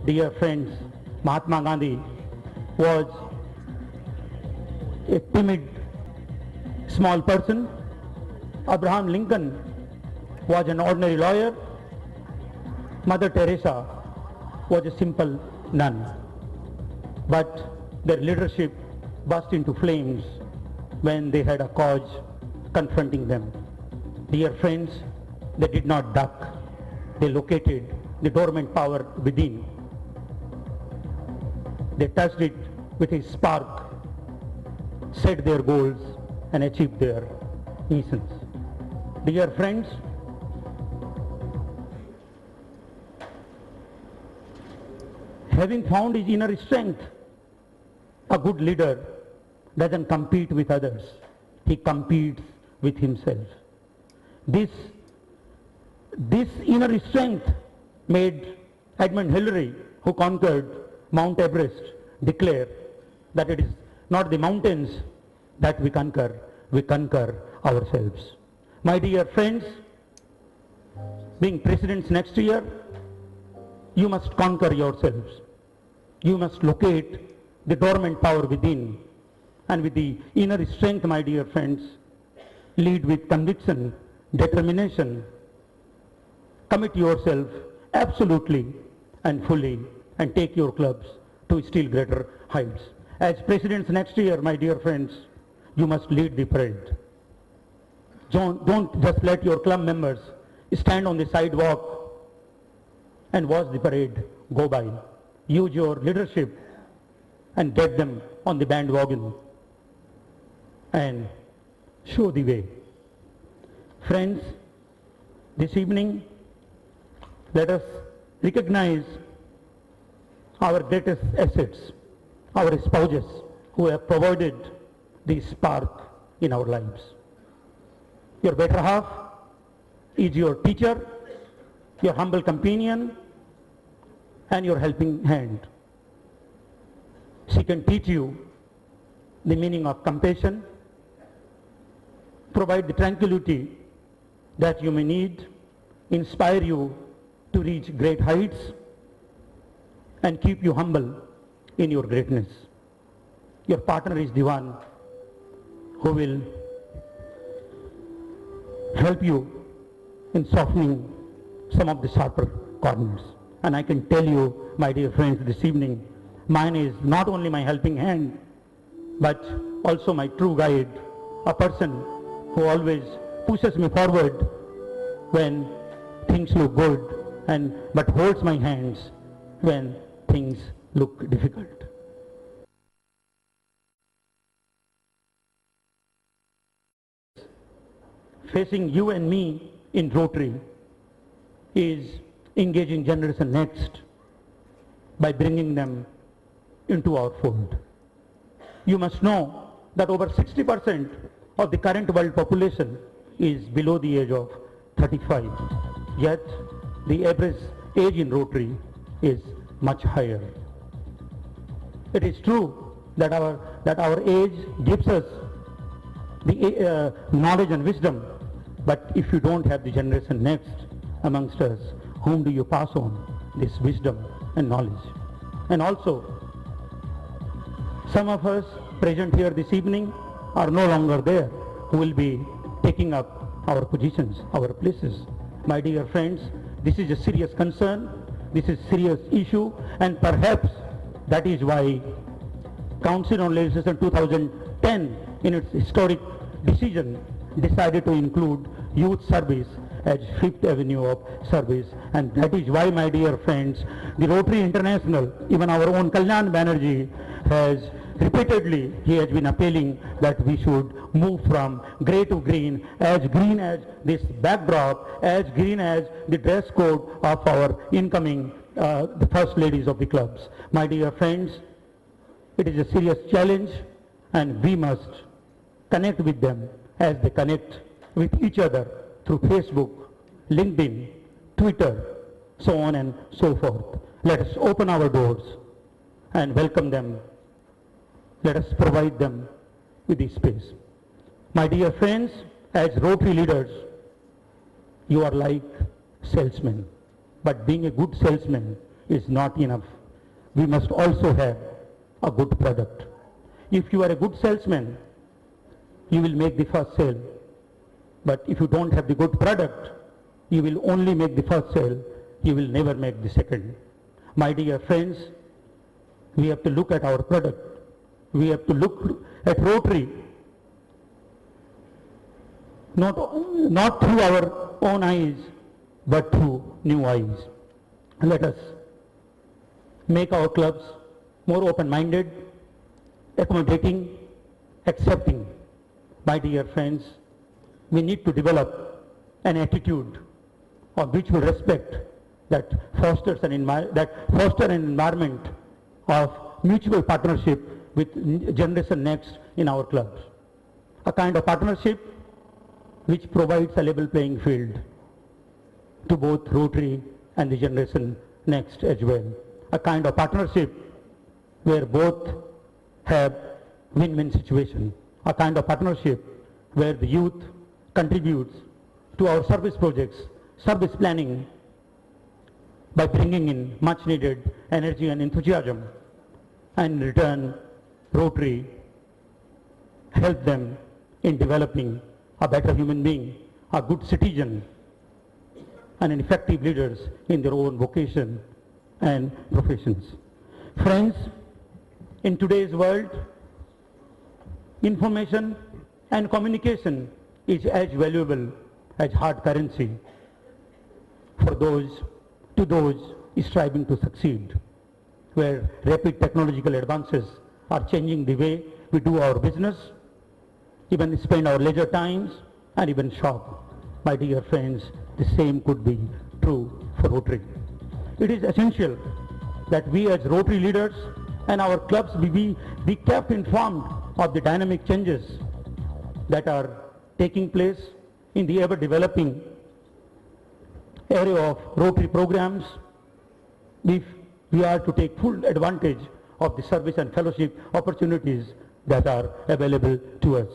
Dear friends, Mahatma Gandhi was a timid, small person. Abraham Lincoln was an ordinary lawyer. Mother Teresa was a simple nun. But their leadership burst into flames when they had a cause confronting them. Dear friends, they did not duck. They located the dormant power within. They touched it with a spark, set their goals, and achieved their missions. Dear friends, having found his inner strength, a good leader doesn't compete with others. He competes with himself. This inner strength made Edmund Hillary, who conquered Mount Everest, declare that it is not the mountains that we conquer ourselves. My dear friends, being presidents next year, you must conquer yourselves. You must locate the dormant power within, and with the inner strength, my dear friends, lead with conviction, determination, commit yourself absolutely and fully, and take your clubs to still greater heights. As presidents next year, my dear friends, you must lead the parade. Don't just let your club members stand on the sidewalk and watch the parade go by. Use your leadership and get them on the bandwagon and show the way. Friends, this evening, let us recognize our greatest assets, our spouses who have provided the spark in our lives. Your better half is your teacher, your humble companion, and your helping hand. She can teach you the meaning of compassion, provide the tranquility that you may need, inspire you to reach great heights, and keep you humble in your greatness. Your partner is the one who will help you in softening some of the sharper corners. And I can tell you, my dear friends, this evening, mine is not only my helping hand, but also my true guide, a person who always pushes me forward when things look good, but holds my hands when things look difficult. Facing you and me in Rotary is engaging Generation Next by bringing them into our fold. You must know that over 60% of the current world population is below the age of 35. Yet the average age in Rotary is much higher. It is true that our age gives us the knowledge and wisdom, but if you don't have the Generation Next amongst us, whom do you pass on this wisdom and knowledge? And also, some of us present here this evening are no longer there, who will be taking up our positions, our places. My dear friends, this is a serious concern, this is a serious issue, and perhaps that is why Council on Legislation 2010 in its historic decision decided to include youth service as Fifth Avenue of service. And that is why, my dear friends, the Rotary International, even our own Kalyan Banerjee, has repeatedly, he has been appealing that we should move from grey to green as this backdrop, as green as the dress code of our incoming the first ladies of the clubs. My dear friends, it is a serious challenge, and we must connect with them as they connect with each other through Facebook, LinkedIn, Twitter, so on and so forth. Let us open our doors and welcome them. Let us provide them with this space. My dear friends, as Rotary leaders, you are like salesmen. But being a good salesman is not enough. we must also have a good product. If you are a good salesman, you will make the first sale. But if you don't have the good product, you will only make the first sale, you will never make the second. My dear friends, we have to look at our product. We have to look at Rotary, not through our own eyes, but through new eyes. Let us make our clubs more open-minded, accommodating, accepting. My dear friends, we need to develop an attitude of mutual respect that fosters an environment of mutual partnership with Generation Next in our clubs. A kind of partnership which provides a level playing field to both Rotary and the Generation Next as well. A kind of partnership where both have win-win situation. A kind of partnership where the youth contributes to our service projects, service planning, by bringing in much needed energy and enthusiasm, and in return Rotary help them in developing a better human being, a good citizen, and an effective leaders in their own vocation and professions. Friends, in today's world, information and communication is as valuable as hard currency for those striving to succeed, where rapid technological advances are changing the way we do our business, even spend our leisure times, and even shop. My dear friends, the same could be true for Rotary. It is essential that we as Rotary leaders and our clubs be kept informed of the dynamic changes that are taking place in the ever-developing area of Rotary programs, if we are to take full advantage of the service and fellowship opportunities that are available to us.